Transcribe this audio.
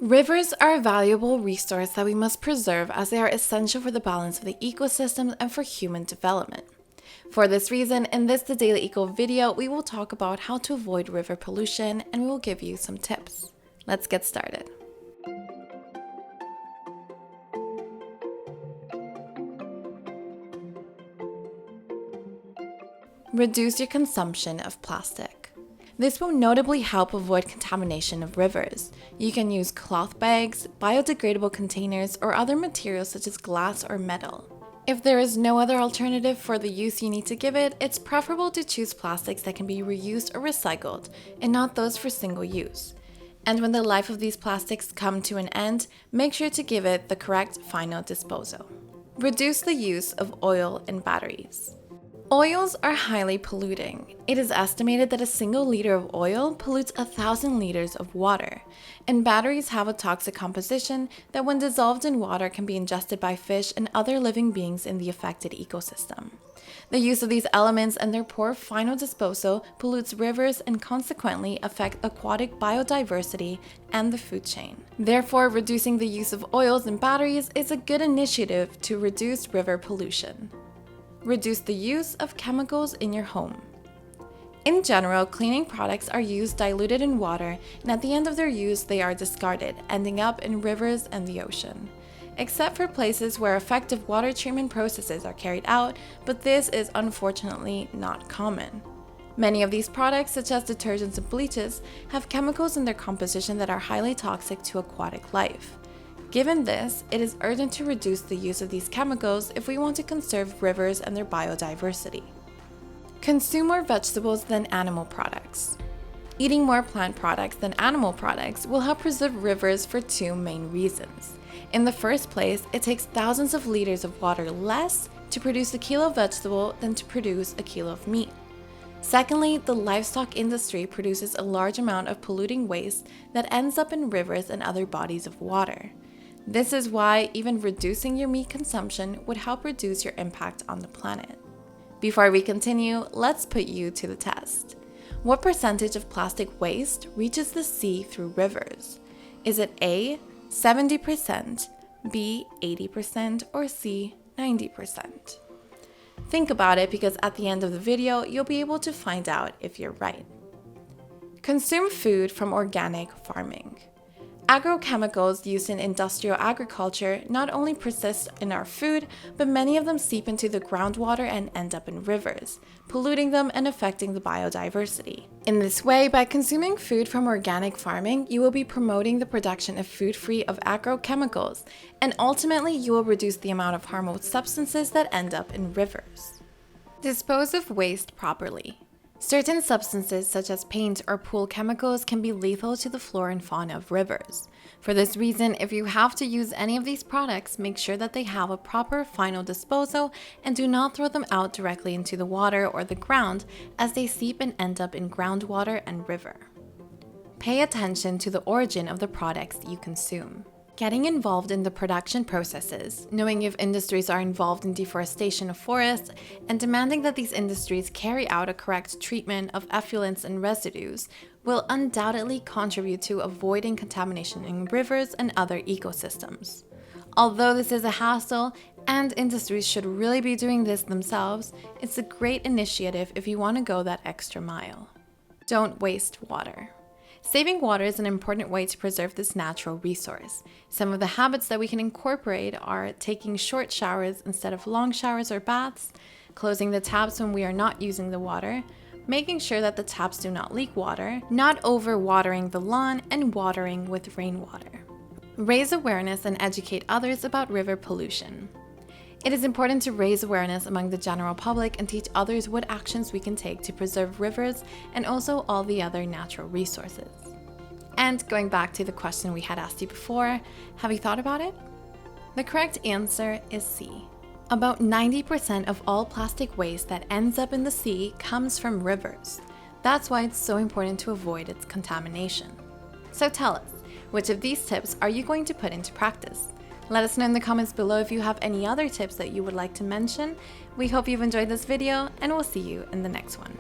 Rivers are a valuable resource that we must preserve as they are essential for the balance of the ecosystem and for human development. For this reason, in this The Daily Eco video, we will talk about how to avoid river pollution and we will give you some tips. Let's get started. Reduce your consumption of plastic. This will notably help avoid contamination of rivers. You can use cloth bags, biodegradable containers, or other materials such as glass or metal. If there is no other alternative for the use you need to give it, it's preferable to choose plastics that can be reused or recycled, and not those for single use. And when the life of these plastics come to an end, make sure to give it the correct final disposal. Reduce the use of oil and batteries. Oils are highly polluting. It is estimated that a single liter of oil pollutes 1,000 liters of water, and batteries have a toxic composition that when dissolved in water can be ingested by fish and other living beings in the affected ecosystem. The use of these elements and their poor final disposal pollutes rivers and consequently affect aquatic biodiversity and the food chain. Therefore, reducing the use of oils and batteries is a good initiative to reduce river pollution. Reduce the use of chemicals in your home. In general, cleaning products are used diluted in water, and at the end of their use, they are discarded, ending up in rivers and the ocean. Except for places where effective water treatment processes are carried out, but this is unfortunately not common. Many of these products, such as detergents and bleaches, have chemicals in their composition that are highly toxic to aquatic life. Given this, it is urgent to reduce the use of these chemicals if we want to conserve rivers and their biodiversity. Consume more vegetables than animal products. Eating more plant products than animal products will help preserve rivers for two main reasons. In the first place, it takes thousands of liters of water less to produce a kilo of vegetable than to produce a kilo of meat. Secondly, the livestock industry produces a large amount of polluting waste that ends up in rivers and other bodies of water. This is why even reducing your meat consumption would help reduce your impact on the planet. Before we continue, let's put you to the test. What percentage of plastic waste reaches the sea through rivers? Is it A, 70%, B, 80%, or C, 90%? Think about it because at the end of the video, you'll be able to find out if you're right. Consume food from organic farming. Agrochemicals used in industrial agriculture not only persist in our food, but many of them seep into the groundwater and end up in rivers, polluting them and affecting the biodiversity. In this way, by consuming food from organic farming, you will be promoting the production of food free of agrochemicals, and ultimately you will reduce the amount of harmful substances that end up in rivers. Dispose of waste properly. Certain substances such as paint or pool chemicals can be lethal to the flora and fauna of rivers. For this reason, if you have to use any of these products, make sure that they have a proper final disposal and do not throw them out directly into the water or the ground as they seep and end up in groundwater and river. Pay attention to the origin of the products you consume. Getting involved in the production processes, knowing if industries are involved in deforestation of forests, and demanding that these industries carry out a correct treatment of effluents and residues will undoubtedly contribute to avoiding contamination in rivers and other ecosystems. Although this is a hassle, and industries should really be doing this themselves, it's a great initiative if you want to go that extra mile. Don't waste water. Saving water is an important way to preserve this natural resource. Some of the habits that we can incorporate are taking short showers instead of long showers or baths, closing the taps when we are not using the water, making sure that the taps do not leak water, not over-watering the lawn, and watering with rainwater. Raise awareness and educate others about river pollution. It is important to raise awareness among the general public and teach others what actions we can take to preserve rivers and also all the other natural resources. And going back to the question we had asked you before, have you thought about it? The correct answer is C. About 90% of all plastic waste that ends up in the sea comes from rivers. That's why it's so important to avoid its contamination. So tell us, which of these tips are you going to put into practice? Let us know in the comments below if you have any other tips that you would like to mention. We hope you've enjoyed this video, and we'll see you in the next one.